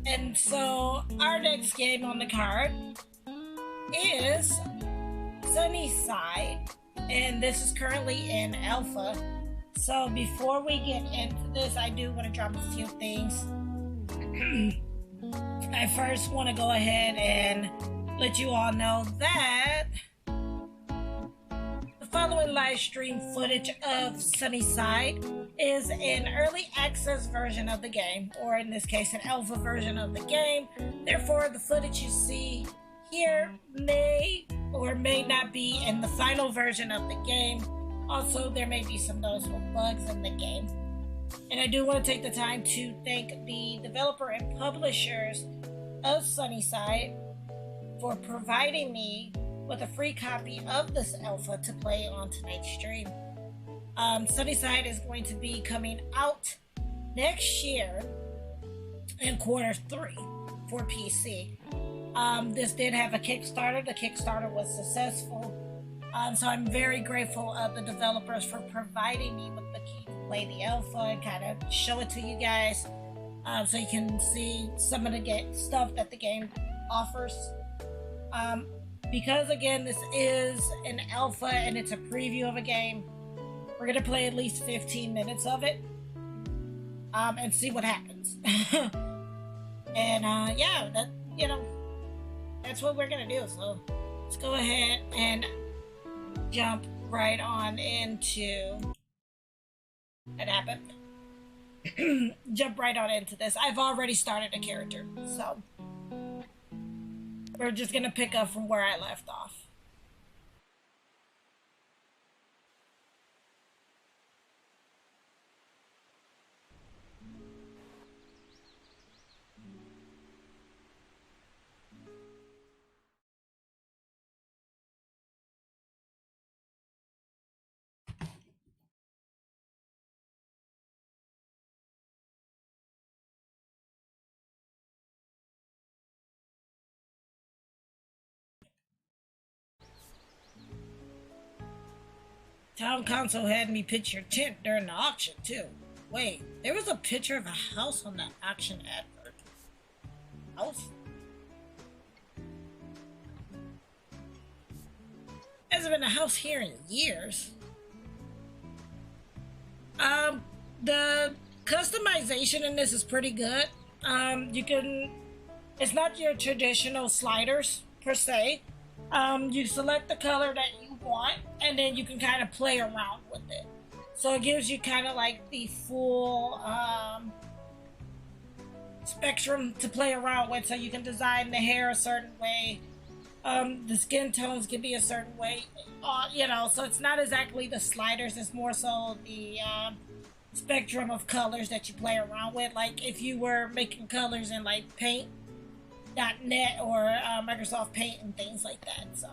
And so our next game on the card is SunnySide, and this is currently in alpha. So before we get into this, I do want to drop a few things. I first want to go ahead and let you all know that the following live stream footage of SunnySide is an early access version of the game, or in this case, an alpha version of the game. Therefore, the footage you see here may or may not be in the final version of the game. Also, there may be some noticeable bugs in the game. And I do want to take the time to thank the developer and publishers of SunnySide for providing me with a free copy of this alpha to play on tonight's stream. SunnySide is going to be coming out next year in Q3 for PC. This did have a Kickstarter. The Kickstarter was successful. So I'm very grateful of the developers for providing me with the key to play the alpha and kind of show it to you guys, so you can see some of the stuff that the game offers. Because again, this is an alpha and it's a preview of a game, we're gonna play at least 15 minutes of it, and see what happens. And yeah, that's what we're gonna do. So let's go ahead and jump right on into that happened. Jump right on into this. I've already started a character, so we're just gonna pick up from where I left off. Town council had me pitch your tent during the auction, too. Wait, there was a picture of a house on the auction advert. House? Hasn't been a house here in years. The customization in this is pretty good. It's not your traditional sliders, per se. You select the color that you want, and then you can kind of play around with it. So it gives you kind of like the full spectrum to play around with, so you can design the hair a certain way. The skin tones can be a certain way, so it's not exactly the sliders, it's more so the spectrum of colors that you play around with. Like if you were making colors in like Paint.net or Microsoft Paint and things like that. So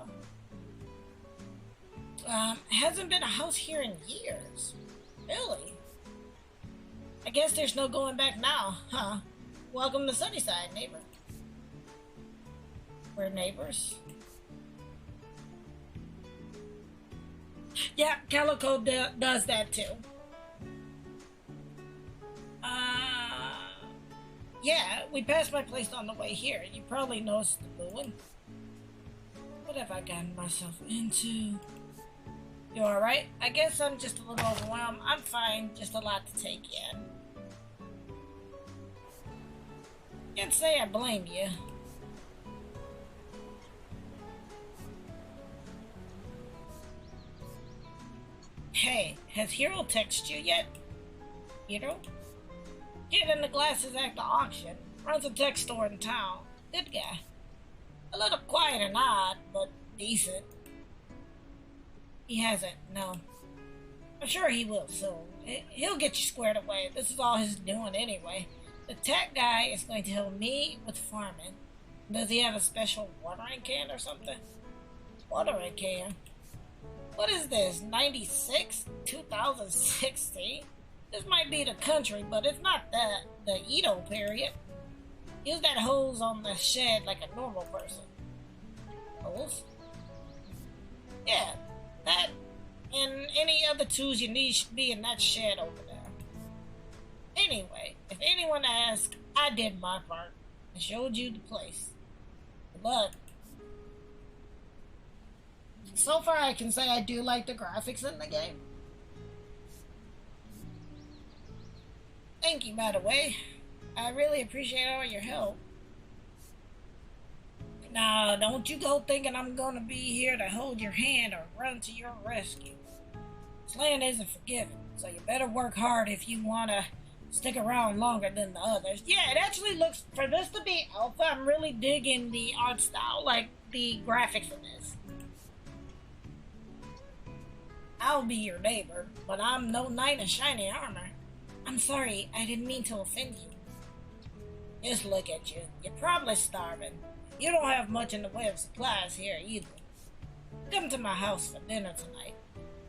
hasn't been a house here in years. Really? I guess there's no going back now, huh? Welcome to SunnySide, neighbor. We're neighbors. Yeah, Calico does that too. Yeah, we passed my place on the way here. You probably noticed the booing. What have I gotten myself into? You alright? I guess I'm just a little overwhelmed. I'm fine, just a lot to take in. Can't say I blame you. Hey, has Hero texted you yet? Hero? Kid in the glasses at the auction. Runs a tech store in town. Good guy. A little quiet and odd, but decent. He hasn't, no. I'm sure he will soon. He'll get you squared away. This is all he's doing anyway. The tech guy is going to help me with farming. Does he have a special watering can or something? Watering can? What is this, 96? 2016? This might be the country, but it's not the Edo period. Use that hose on the shed like a normal person. Hose? Yeah, that and any other tools you need should be in that shed over there. Anyway, if anyone asks, I did my part. I showed you the place. Good luck. So far, I can say I do like the graphics in the game. Thank you, by the way. I really appreciate all your help. Now, don't you go thinking I'm gonna be here to hold your hand or run to your rescue. This land isn't forgiving, so you better work hard if you wanna stick around longer than the others. Yeah, it actually looks, for this to be alpha, I'm really digging the art style, like the graphics in this. I'll be your neighbor, but I'm no knight in shiny armor. I'm sorry, I didn't mean to offend you. Just look at you. You're probably starving. You don't have much in the way of supplies here either. Come to my house for dinner tonight.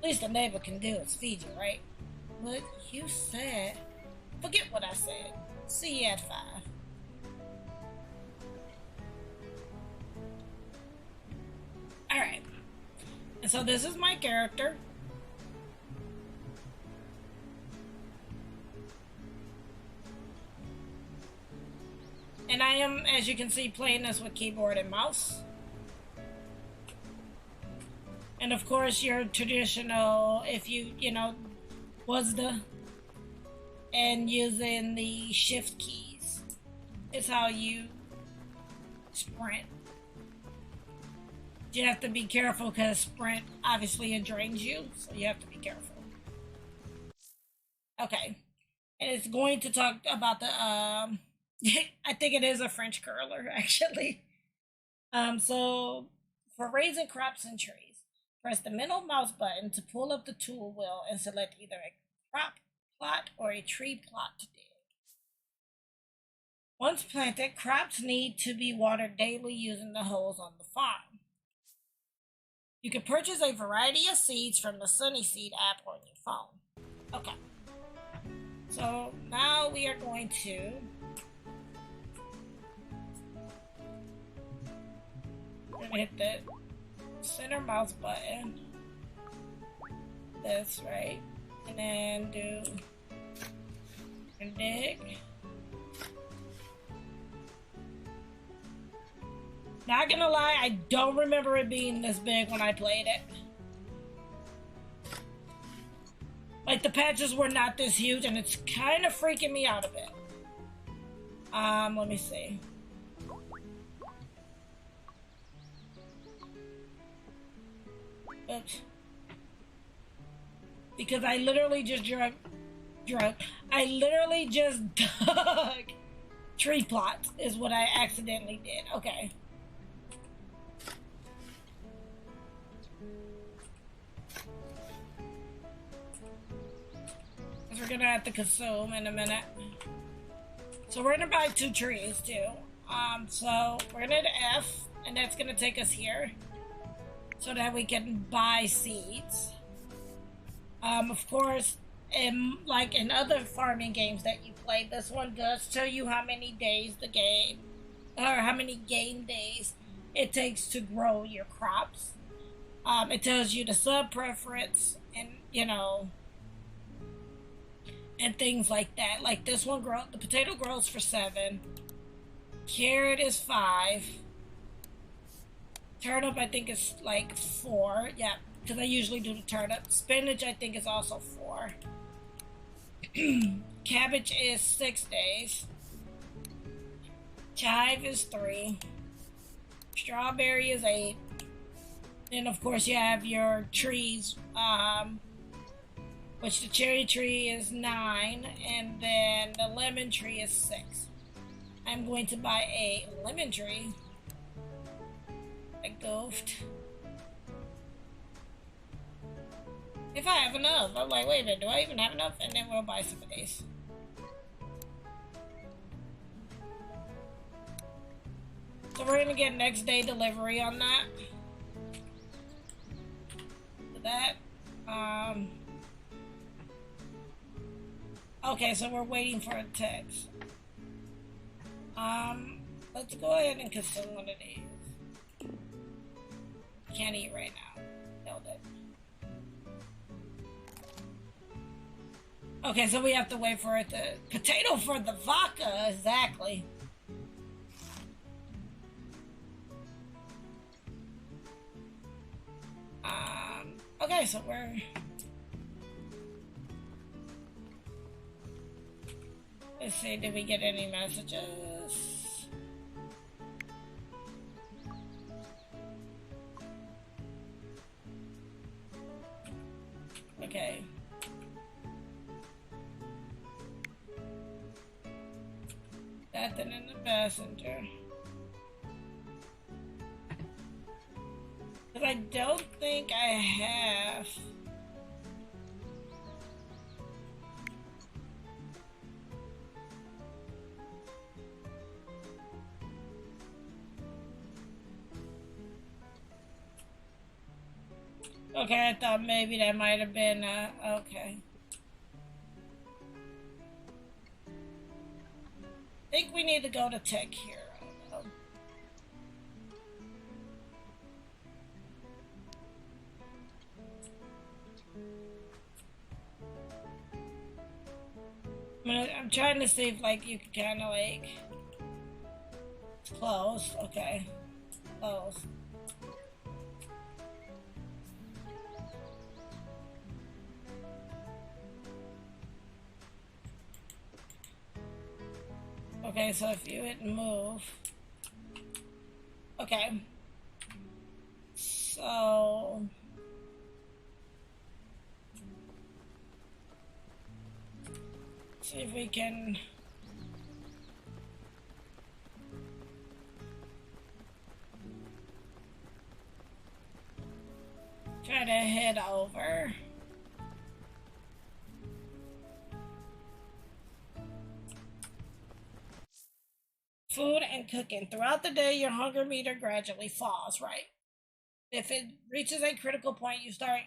Least a neighbor can do is feed you, right? But you said... Forget what I said. See you at 5. Alright. And so this is my character. And I am, as you can see, playing this with keyboard and mouse. And of course, your traditional, if you know, was the... And using the shift keys is how you sprint. You have to be careful because sprint, obviously, it drains you. So you have to be careful. Okay. And it's going to talk about the... I think it is a French curler, actually. So, for raising crops and trees, press the middle mouse button to pull up the tool wheel and select either a crop plot or a tree plot to dig. Once planted, crops need to be watered daily using the hose on the farm. You can purchase a variety of seeds from the SunnySide app on your phone. Okay. So, now we are going to... hit the center mouse button, this, right, and then do and dig. Not gonna lie, I don't remember it being this big when I played it. Like, the patches were not this huge, and it's kind of freaking me out a bit. Let me see. Oops. Because I literally just I literally just dug tree plots is what I accidentally did. Okay. Because we're gonna have to consume in a minute. So we're gonna buy 2 trees too. So we're gonna hit F, and that's gonna take us here. So that we can buy seeds. Of course, like in other farming games that you play, this one does tell you how many days the game, or how many game days it takes to grow your crops. It tells you the sub preference and, you know, and things like that. Like this one, the potato grows for 7. Carrot is 5. Turnip, I think, is like 4. Yeah, because I usually do the turnip. Spinach, I think, is also 4. Cabbage is 6 days. Chive is 3. Strawberry is 8. Then, of course, you have your trees, which the cherry tree is 9, and then the lemon tree is 6. I'm going to buy a lemon tree. I goofed. If I have enough. I'm like, wait a minute, do I even have enough? And then we'll buy some of these. So we're gonna get next day delivery on that. Okay, so we're waiting for a text. Let's go ahead and consume one of these. Can't eat right now. Nailed it. Okay, so we have to wait for it to... Potato for the vodka, exactly. so we're... Let's see, did we get any messages? Okay. Nothing in the messenger. But I don't think I have. Okay, I thought maybe that might have been, okay. I think we need to go to Tech Hero, though. I'm trying to see if, like, you can kind of, like... It's closed, okay. Closed. Okay, so if you hit move, okay, so, see if we can, try to head over. Food and cooking. Throughout the day, your hunger meter gradually falls, right? If it reaches a critical point, you start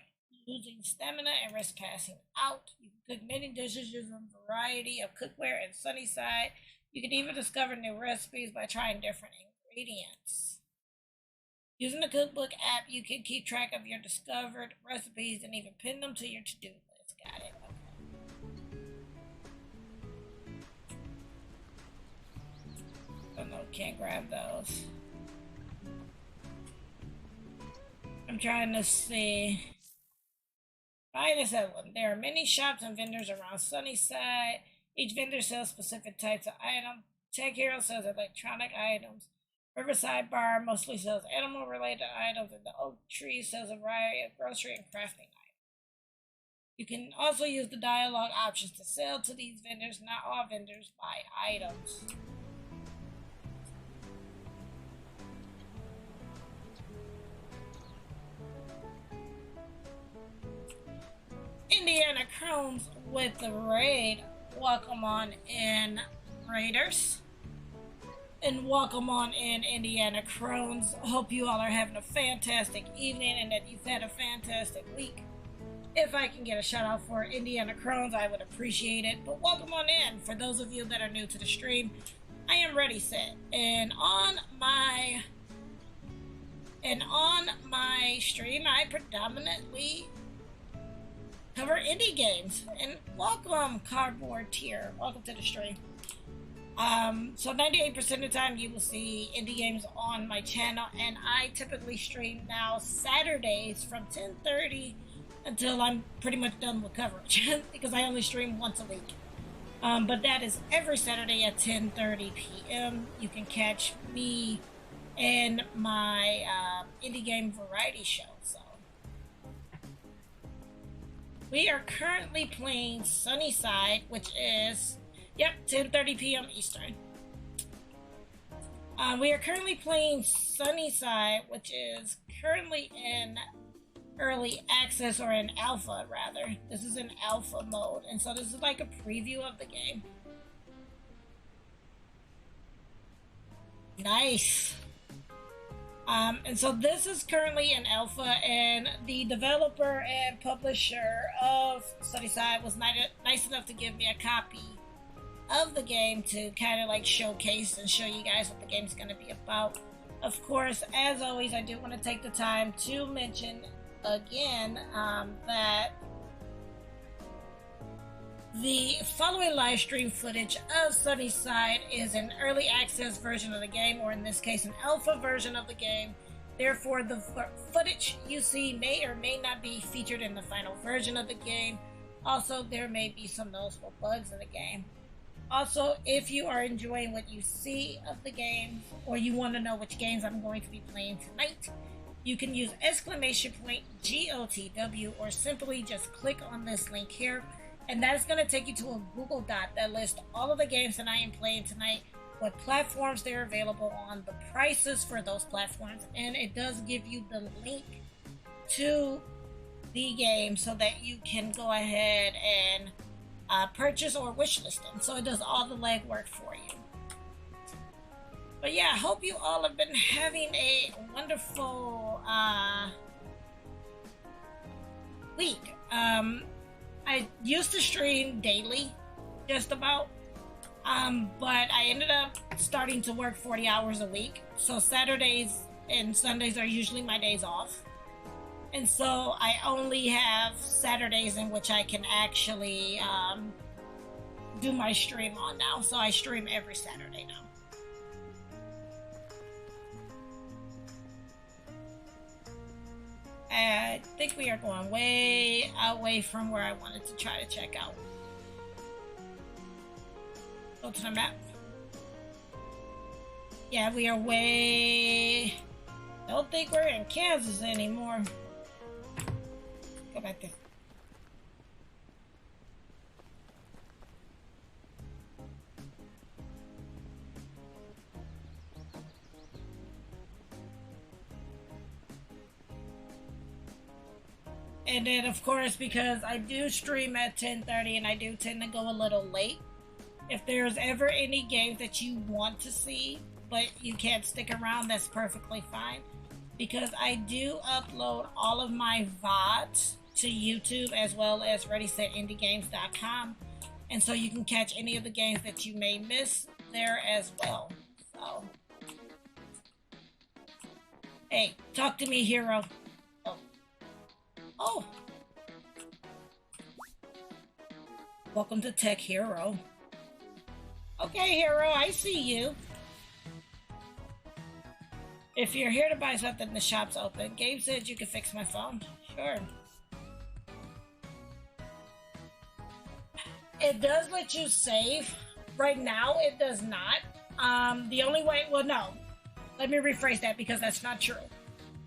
losing stamina and risk passing out. You can cook many dishes using a variety of cookware and SunnySide. You can even discover new recipes by trying different ingredients. Using the cookbook app, you can keep track of your discovered recipes and even pin them to your to-do list. Got it. Oh no, can't grab those. I'm trying to see. Minus that one. There are many shops and vendors around SunnySide. Each vendor sells specific types of items. Tech Hero sells electronic items. Riverside Bar mostly sells animal-related items, and the Oak Tree sells a variety of grocery and crafting items. You can also use the dialogue options to sell to these vendors. Not all vendors buy items. Indiana Crones with the raid. Welcome on in, Raiders. And welcome on in, Indiana Crones. Hope you all are having a fantastic evening and that you've had a fantastic week. If I can get a shout out for Indiana Crones, I would appreciate it. But welcome on in. For those of you that are new to the stream, I am Ready Set. And on my stream, I predominantly cover indie games. And welcome, Cardboard Tier. Welcome to the stream. So 98% of the time you will see indie games on my channel, and I typically stream now Saturdays from 10:30 until I'm pretty much done with coverage because I only stream once a week. But that is every Saturday at 10:30 p.m. You can catch me in my indie game variety show. So we are currently playing SunnySide, which is 10:30 p.m. Eastern. We are currently playing SunnySide, which is currently in early access, or in alpha rather. This is in alpha mode, and so this is like a preview of the game. Nice. And so this is currently in alpha, and the developer and publisher of SunnySide was nice enough to give me a copy of the game to kind of like showcase and show you guys what the game's going to be about. Of course, as always, I do want to take the time to mention again that the following live stream footage of SunnySide is an early access version of the game, or in this case an alpha version of the game, Therefore, the footage you see may or may not be featured in the final version of the game. Also, there may be some noticeable bugs in the game. Also, if you are enjoying what you see of the game, or you want to know which games I'm going to be playing tonight, you can use !GOTW, or simply just click on this link here, and that is going to take you to a Google Doc that lists all of the games that I am playing tonight, what platforms they're available on, the prices for those platforms, and it does give you the link to the game so that you can go ahead and purchase or wishlist them. So it does all the legwork for you. But yeah, I hope you all have been having a wonderful week. I used to stream daily, just about. But I ended up starting to work 40 hours a week. So Saturdays and Sundays are usually my days off. And so I only have Saturdays in which I can actually do my stream on now. So I stream every Saturday now. I think we are going way away from where I wanted to try to check out. Go to the map. Yeah, we are way... I don't think we're in Kansas anymore. Go back there. And then, of course, because I do stream at 10:30 and I do tend to go a little late, if there's ever any games that you want to see, but you can't stick around, that's perfectly fine. Because I do upload all of my VODs to YouTube as well as ReadySetIndieGames.com. And so you can catch any of the games that you may miss there as well. So, hey, talk to me, hero. Oh. Welcome to Tech Hero. Okay, hero, I see you. If you're here to buy something, the shop's open. Gabe said you can fix my phone. Sure. It does let you save. Right now, it does not. The only way, well, no. Let me rephrase that because that's not true.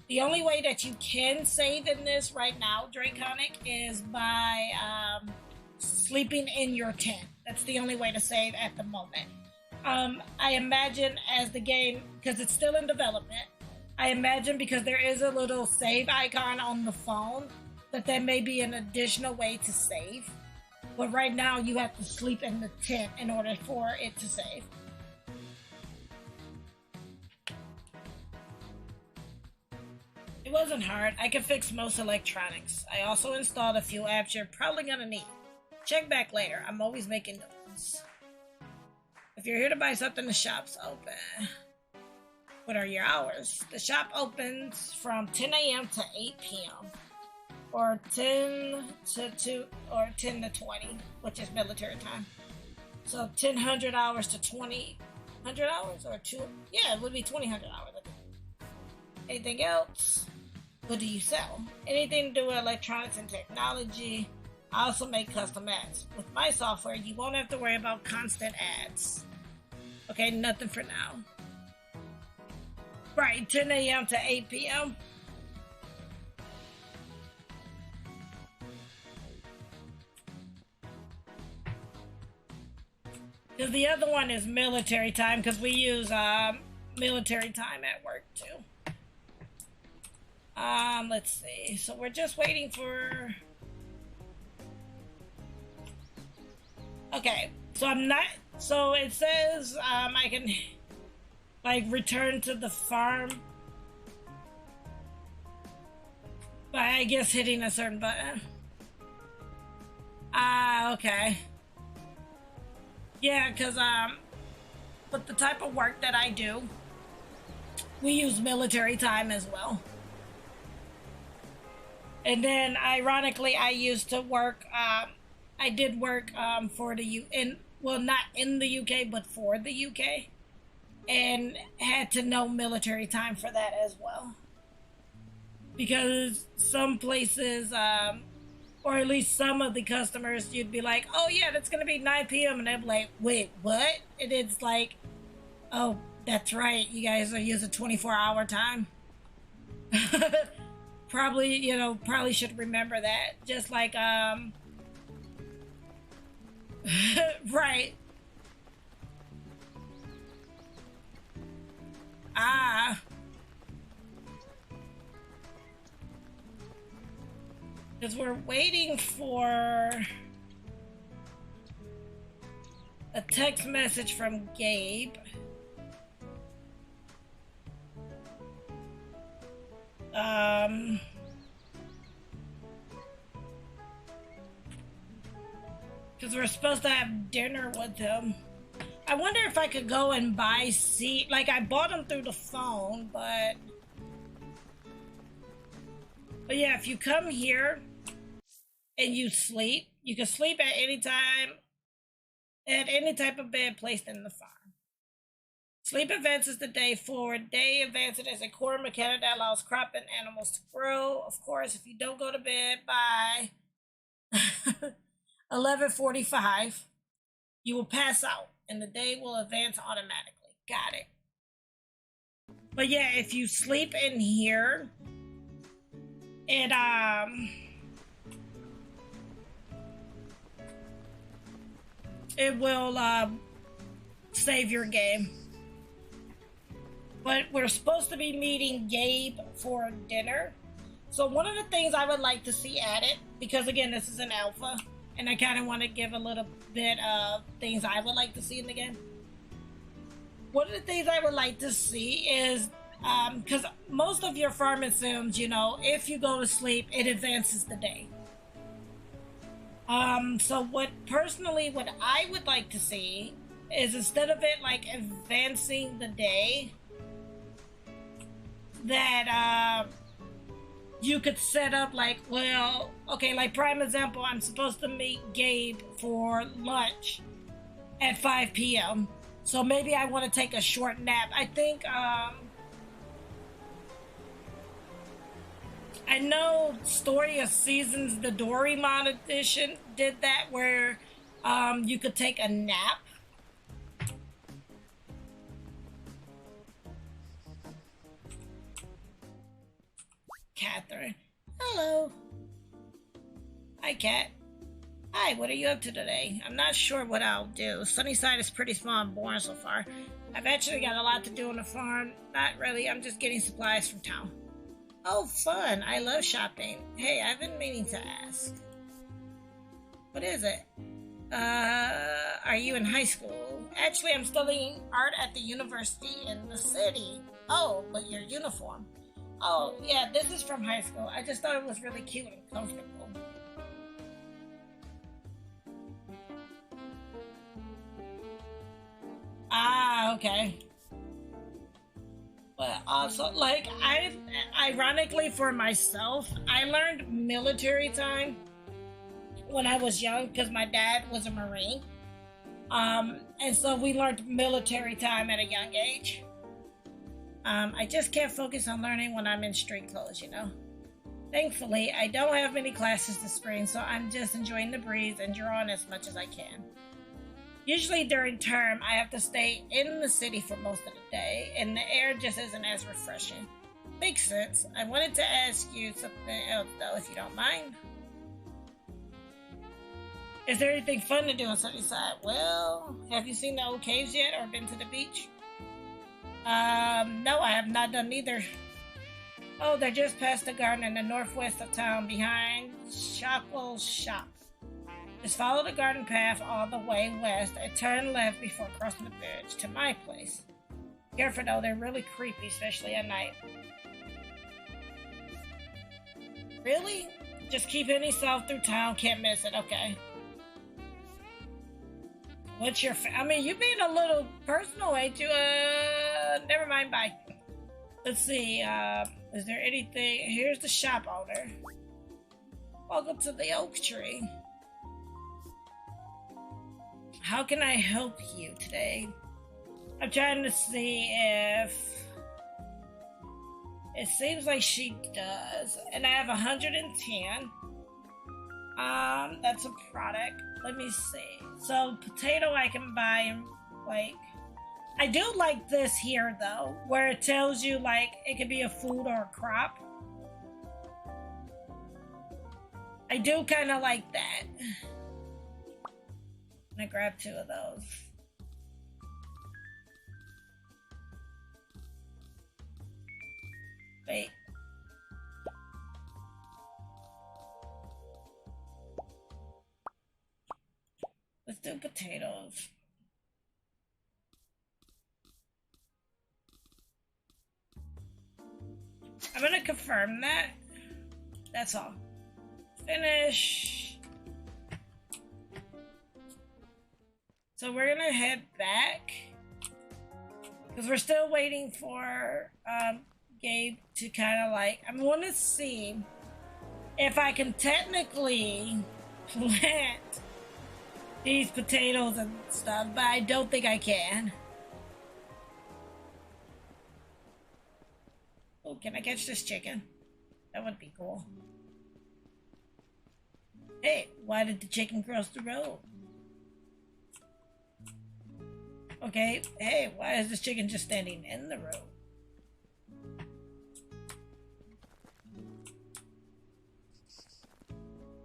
The only way that you can save in this right now, Draconic, is by sleeping in your tent. That's the only way to save at the moment. I imagine as the game, because it's still in development, I imagine because there is a little save icon on the phone, that there may be an additional way to save. But right now, you have to sleep in the tent in order for it to save. It wasn't hard. I can fix most electronics. I also installed a few apps you're probably gonna need. Check back later. I'm always making notes. If you're here to buy something, the shop's open. What are your hours? The shop opens from 10 a.m. to 8 p.m. or 10 to 2 or 10 to 20, which is military time. So 1000 hours to 2000 hours or 2. Yeah, it would be 2000 hours. Anything else? What do you sell? Anything to do with electronics and technology. I also make custom ads. With my software, you won't have to worry about constant ads. Okay, nothing for now. Right, 10 a.m. to 8 p.m. Because the other one is military time, because we use military time at work too. Let's see. So we're just waiting for... Okay, so I'm not... So it says I can, like, return to the farm by, I guess, hitting a certain button. Okay. Yeah, because, with the type of work that I do, we use military time as well. And then, ironically, I used to work, I did work for the well, not in the UK, but for the UK. And had to know military time for that as well. because some places, or at least some of the customers, you'd be like, oh yeah, that's gonna be 9 p.m. and they'd be like, wait, what? And it's like, oh, that's right, you guys are using 24-hour time. Probably, probably should remember that. Just like, right. Ah. Because we're waiting for a text message from Gabe. Because we're supposed to have dinner with him. I wonder if I could go and buy seat. Like, I bought them through the phone, but yeah, if you come here and you sleep, you can sleep at any time, at any type of bed placed in the farm. Sleep advances the day forward. Day advances as a core mechanic that allows crop and animals to grow. Of course, if you don't go to bed by 11:45, you will pass out and the day will advance automatically. Got it. But yeah, if you sleep in here, it will save your game. But we're supposed to be meeting Gabe for dinner. So one of the things I would like to see added, because again, this is an alpha, and I kind of want to give a little bit of things I would like to see in the game. One of the things I would like to see is, because most of your farming sims, if you go to sleep, it advances the day. So what I would like to see is, instead of it like advancing the day, that you could set up like, well, okay, like prime example, I'm supposed to meet Gabe for lunch at 5 p.m. So maybe I want to take a short nap. I think, I know Story of Seasons, the Dorimon edition, did that where you could take a nap. Catherine. Hello. Hi, Cat. Hi, what are you up to today? I'm not sure what I'll do. Sunnyside is pretty small and boring so far. I've actually got a lot to do on the farm. Not really, I'm just getting supplies from town. Oh, fun. I love shopping. Hey, I've been meaning to ask. What is it? Are you in high school? Actually, I'm studying art at the university in the city. Oh, but your uniform. Oh, yeah, this is from high school. I just thought it was really cute and comfortable. Ah, okay. But also, like, ironically for myself, I learned military time when I was young because my dad was a Marine. And so we learned military time at a young age. I just can't focus on learning when I'm in street clothes, Thankfully, I don't have many classes this spring, so I'm just enjoying the breeze and drawing as much as I can. Usually during term, I have to stay in the city for most of the day, and the air just isn't as refreshing. Makes sense. I wanted to ask you something else, though, if you don't mind. Is there anything fun to do on Sunnyside? Well, have you seen the old caves yet, or been to the beach? No, I have not done either. Oh, they're just past the garden in the northwest of town, behind Shopwell's shop. Just follow the garden path all the way west and turn left before crossing the bridge to my place. Careful though, they're really creepy, especially at night. Really? Just keep heading south through town, can't miss it, okay. What's your you're being a little personal, ain't you? Never mind, bye. Let's see, is there anything? Here's the shop owner. Welcome to the oak tree. How can I help you today? I'm trying to see It seems like she does. And I have 110. That's a product. Let me see. So potato I can buy in, like, I do like this here though, where it tells you like it could be a food or a crop. I do kind of like that. I'm gonna grab 2 of those. Wait. Let's do potatoes. I'm gonna confirm that. That's all. Finish. So we're gonna head back because we're still waiting for Gabe to kind of like, I want to see if I can technically plant these potatoes and stuff, but I don't think I can. Oh, can I catch this chicken? That would be cool. Hey, why did the chicken cross the road? Okay, hey, why is this chicken just standing in the road?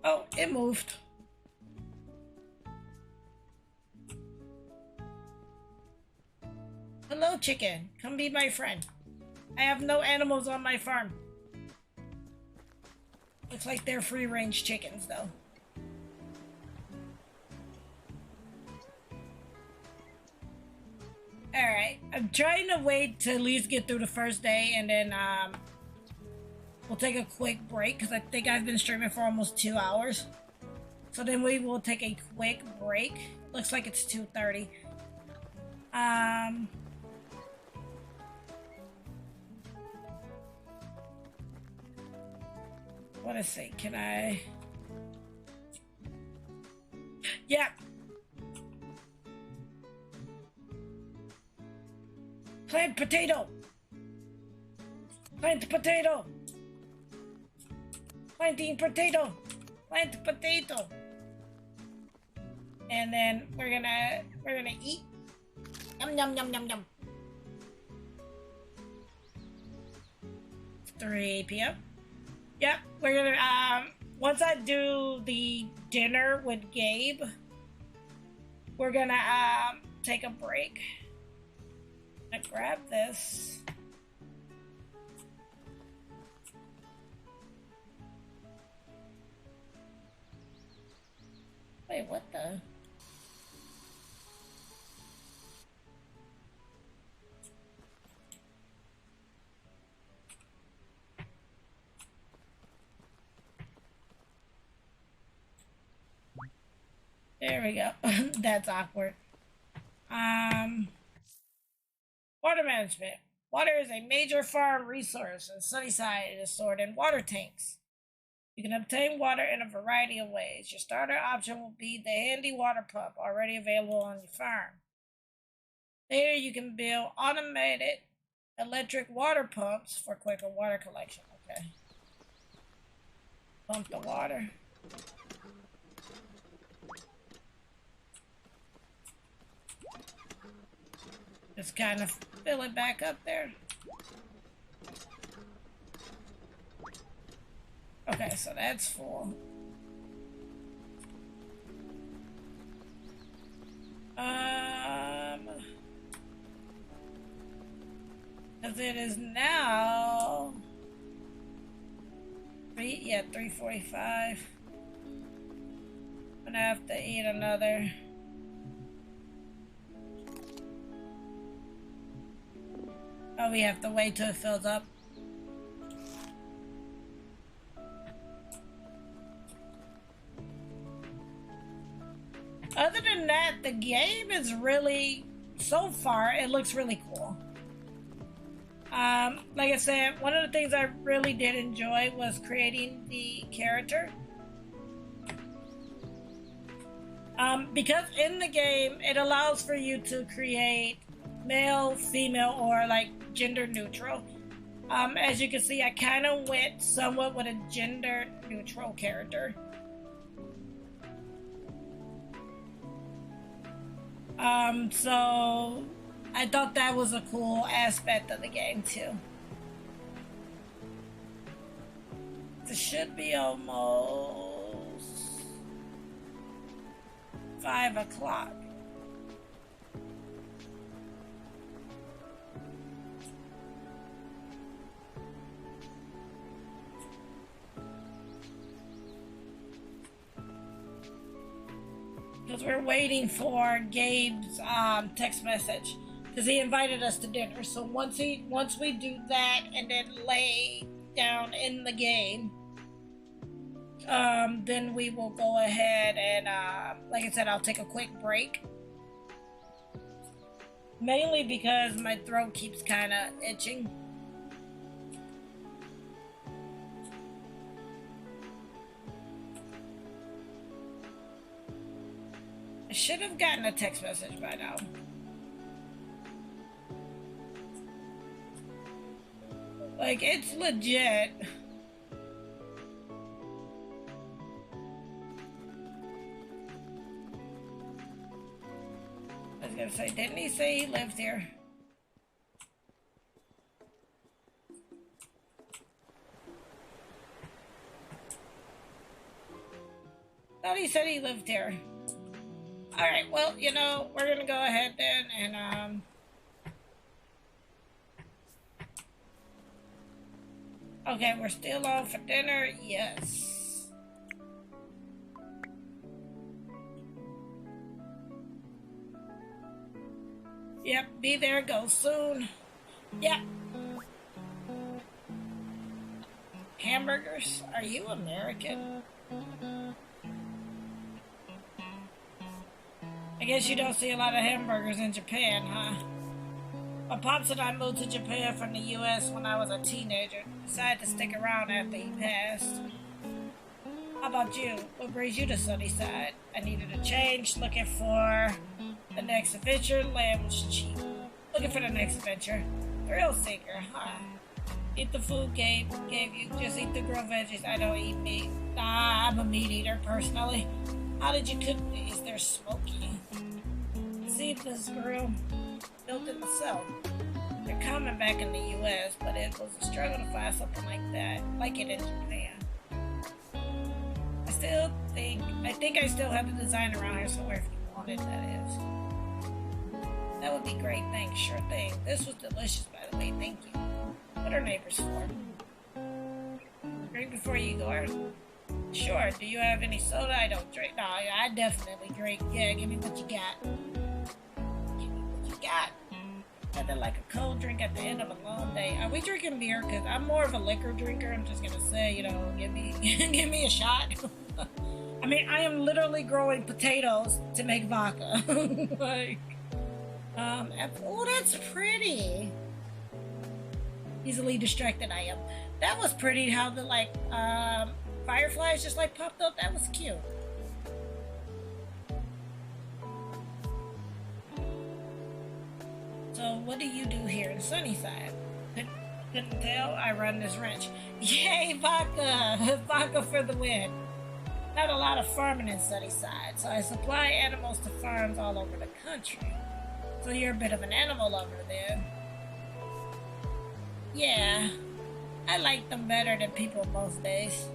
Oh, it moved. Hello, chicken. Come be my friend. I have no animals on my farm. Looks like they're free-range chickens, though. Alright, I'm trying to wait to at least get through the first day, and then, we'll take a quick break, because I think I've been streaming for almost 2 hours. So then we will take a quick break. Looks like it's 2:30. What is it? Can I? Yeah. Plant potato. Plant potato. Planting potato. Plant potato. And then we're gonna eat. Yum yum yum yum yum. 3 p.m. Yep, we're gonna once I do the dinner with Gabe, we're gonna take a break. I'm gonna grab this. Wait, what the? There we go. That's awkward. Water management. Water is a major farm resource, and SunnySide is stored in water tanks. You can obtain water in a variety of ways. Your starter option will be the handy water pump already available on your farm. Later, you can build automated electric water pumps for quicker water collection. Okay. Pump the water. Just kind of fill it back up there. Okay, so that's full. As it is now 3:45. I'm gonna have to eat another. Oh, we have to wait till it fills up. Other than that, the game is really, so far, it looks really cool. Like I said, one of the things I really did enjoy was creating the character. Because in the game, it allows for you to create male, female, or like gender neutral. As you can see, I kind of went somewhat with a gender neutral character. So I thought that was a cool aspect of the game too. It should be almost 5 o'clock. Because we're waiting for Gabe's text message, because he invited us to dinner. So once we do that and then lay down in the game, then we will go ahead and like I said, I'll take a quick break, mainly because my throat keeps kind of itching. I should have gotten a text message by now. Like, it's legit. I was gonna say, didn't he say he lived here? Thought he said he lived here. Alright, well, you know, we're gonna go ahead then and, okay, we're still on for dinner? Yes. Yep, be there, go soon. Yep. Hamburgers? Are you American? I guess you don't see a lot of hamburgers in Japan, huh? My pops and I moved to Japan from the US when I was a teenager. Decided to stick around after he passed. How about you? What brings you to SunnySide? I needed a change, looking for the next adventure. Land was cheap. Looking for the next adventure. Thrill seeker, huh? Eat the food Gabe gave you. Just eat the grilled veggies. I don't eat meat. Nah, I'm a meat eater, personally. How did you cook these? They're smoky. Seedless grill built in the South. They're common back in the US, but it was a struggle to find something like that, like it in Japan. I think I still have the design around here somewhere if you want it, that is. That would be great, thanks, sure thing. This was delicious, by the way, thank you. What are neighbors for? Drink before you go out? Sure, do you have any soda? I don't drink. No, I definitely drink. Yeah, give me what you got. Give me what you got. Nothing like a cold drink at the end of a long day. Are we drinking beer? Because I'm more of a liquor drinker. I'm just going to say, you know, give me give me a shot. I mean, I am literally growing potatoes to make vodka. Like, oh, that's pretty. Easily distracted I am. That was pretty how the, like, fireflies just, like, popped up. That was cute. So, what do you do here in SunnySide? Couldn't tell. I run this ranch. Yay, vodka! Vodka for the win. Not a lot of farming in SunnySide, so I supply animals to farms all over the country. So you're a bit of an animal lover then. Yeah, I like them better than people most days.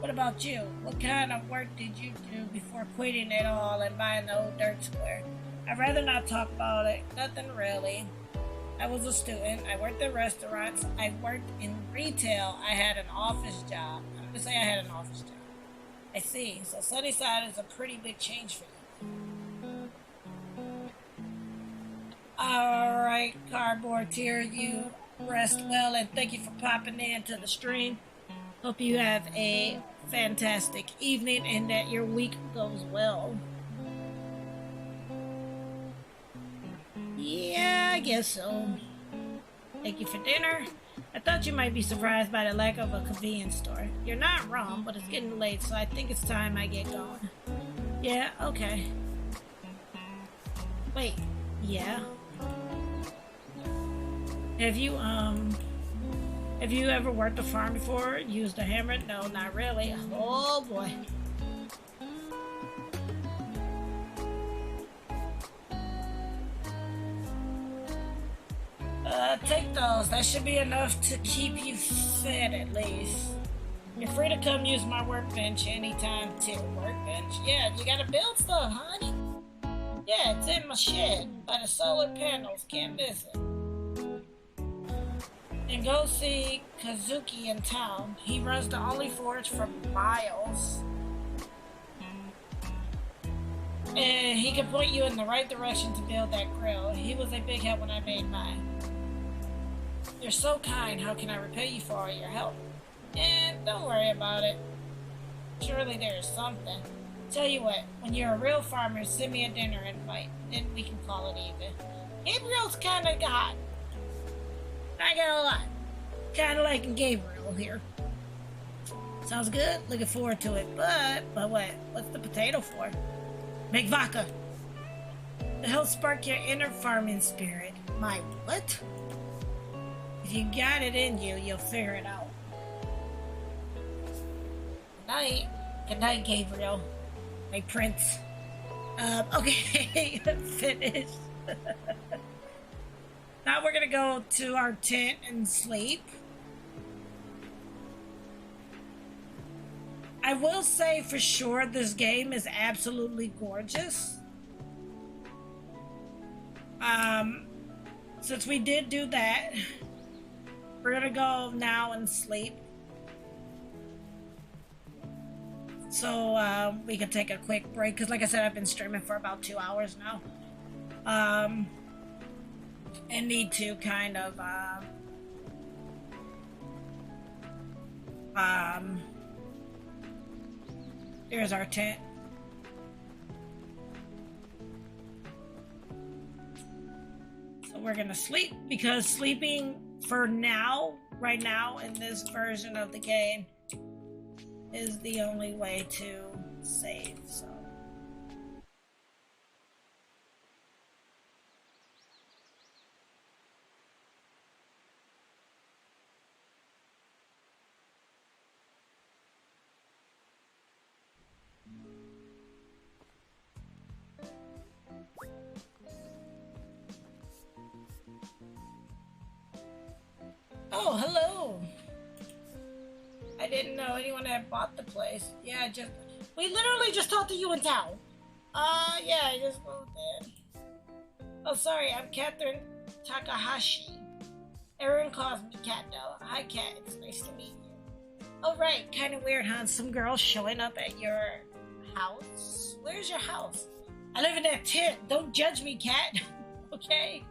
What about you? What kind of work did you do before quitting it all and buying the old dirt square? I'd rather not talk about it. Nothing really. I was a student. I worked in restaurants. I worked in retail. I had an office job. I'm going to say I had an office job. I see. So SunnySide is a pretty big change for you. Alright, Cardboard Tier, you rest well and thank you for popping into the stream. Hope you have a fantastic evening and that your week goes well. Yeah, I guess so. Thank you for dinner. I thought you might be surprised by the lack of a convenience store. You're not wrong, but it's getting late, so I think it's time I get going. Yeah, okay. Wait, yeah? Have you, Have you ever worked a farm before? Used a hammer? No, not really. Oh boy. Take those. That should be enough to keep you fed at least. You're free to come use my workbench anytime too. Workbench? Yeah, you gotta build stuff, honey. Yeah, it's in my shed by the solar panels. Can't miss it. And go see Kazuki in town. He runs the only forge for miles. And he can point you in the right direction to build that grill. He was a big help when I made mine. You're so kind. How can I repay you for all your help? Don't worry about it. Surely there's something. Tell you what, when you're a real farmer, send me a dinner invite. Then we can call it even. Gabriel's kinda hot. I got a lot. Kinda liking Gabriel here. Sounds good. Looking forward to it. But what? What's the potato for? Make vodka. To help spark your inner farming spirit. My what? If you got it in you, you'll figure it out. Good night. Good night, Gabriel. My prince. Okay, finished. Now we're gonna go to our tent and sleep. I will say for sure this game is absolutely gorgeous. Since we did do that, we're gonna go now and sleep. So we can take a quick break, because like I said, I've been streaming for about 2 hours now. And need to kind of here's our tent. So we're gonna sleep, because sleeping for now, right now in this version of the game, is the only way to save. So oh, hello. I didn't know anyone had bought the place. Yeah, we literally just talked to you in town. Yeah, I just moved in. Oh, sorry, I'm Catherine Takahashi. Everyone calls me Cat though. Hi, Cat. It's nice to meet you. Oh, right. Kind of weird, huh? Some girl showing up at your house. Where's your house? I live in that tent. Don't judge me, Cat. Okay?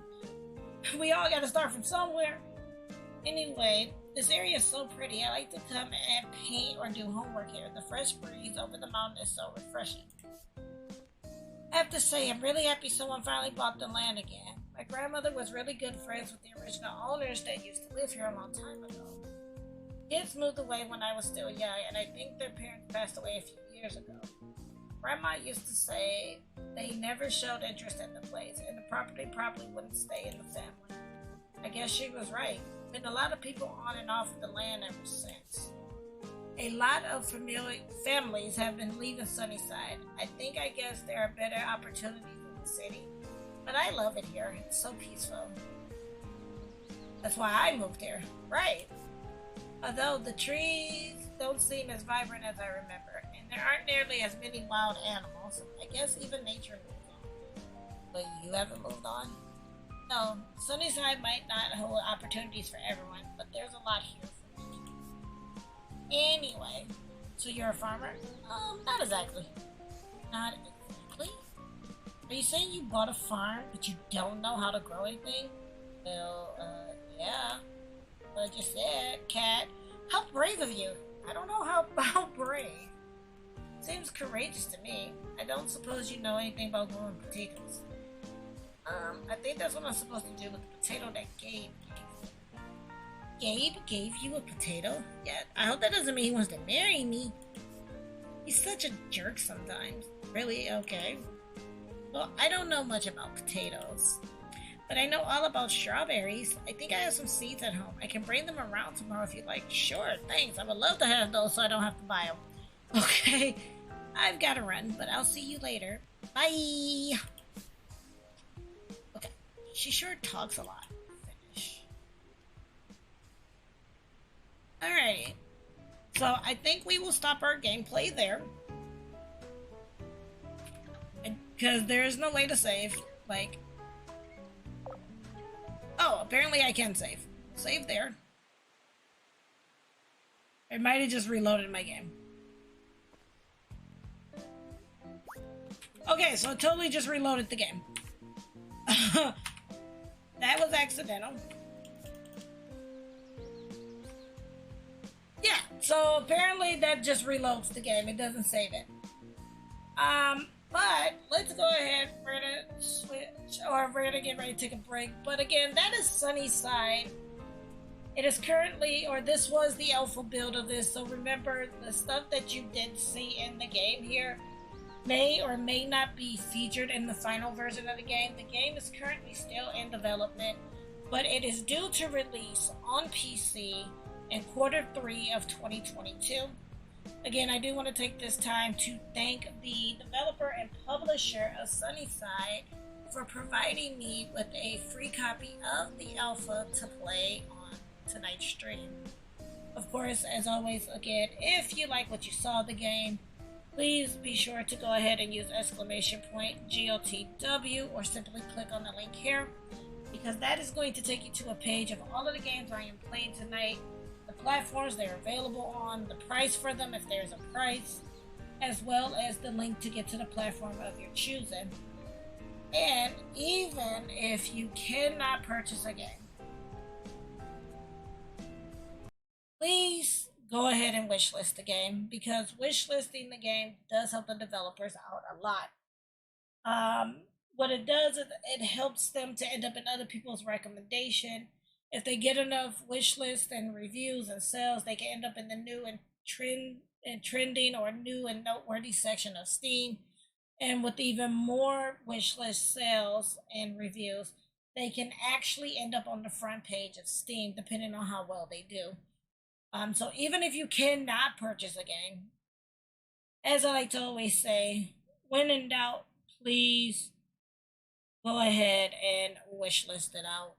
We all gotta start from somewhere. Anyway, this area is so pretty. I like to come and paint or do homework here. The fresh breeze over the mountain is so refreshing. I have to say, I'm really happy someone finally bought the land again. My grandmother was really good friends with the original owners that used to live here a long time ago. Kids moved away when I was still young, and I think their parents passed away a few years ago. Grandma used to say they never showed interest in the place, and the property probably wouldn't stay in the family. I guess she was right. Been a lot of people on and off the land ever since. A lot of families have been leaving Sunnyside. I guess there are better opportunities in the city. But I love it here. It's so peaceful. That's why I moved here. Right. Although the trees don't seem as vibrant as I remember, and there aren't nearly as many wild animals, I guess even nature moves on. But you haven't moved on? No, Sunnyside might not hold opportunities for everyone, but there's a lot here for me. Anyway, so you're a farmer? Not exactly. Not exactly? Are you saying you bought a farm, but you don't know how to grow anything? Well, yeah. But I just said, Cat. How brave of you. I don't know how brave. Seems courageous to me. I don't suppose you know anything about growing potatoes. I think that's what I'm supposed to do with the potato that Gabe gave. Gabe gave you a potato? Yeah, I hope that doesn't mean he wants to marry me. He's such a jerk sometimes. Really? Okay. Well, I don't know much about potatoes. but I know all about strawberries. I think I have some seeds at home. I can bring them around tomorrow if you'd like. Sure, thanks. I would love to have those so I don't have to buy them. Okay, I've got to run, but I'll see you later. Bye! Okay, she sure talks a lot. Finish. Alright, so I think we will stop our gameplay there. Because there is no way to save. Like, oh, apparently I can save. Save there. I might have just reloaded my game. Okay, so it totally just reloaded the game. That was accidental. Yeah, so apparently that just reloads the game. It doesn't save it. But let's go ahead. We're gonna switch, or we're gonna get ready to take a break. But again, that is SunnySide. It is currently, or this was the alpha build of this. So remember, the stuff that you did see in the game here may or may not be featured in the final version of the game. The game is currently still in development, but it is due to release on PC in Q3 of 2022. Again, I do want to take this time to thank the developer and publisher of SunnySide for providing me with a free copy of the alpha to play on tonight's stream. Of course, as always, again, if you like what you saw of the game, please be sure to go ahead and use !GOTW or simply click on the link here, because that is going to take you to a page of all of the games I am playing tonight, the platforms they're available on, the price for them if there's a price, as well as the link to get to the platform of your choosing. And even if you cannot purchase a game, please go ahead and wishlist the game, because wishlisting the game does help the developers out a lot. What it does is it helps them to end up in other people's recommendation. If they get enough wish lists and reviews and sales, they can end up in the new and trending or new and noteworthy section of Steam. And with even more wish list sales and reviews, they can actually end up on the front page of Steam, depending on how well they do. So even if you cannot purchase a game, as I like to always say, when in doubt, please go ahead and wish list it out.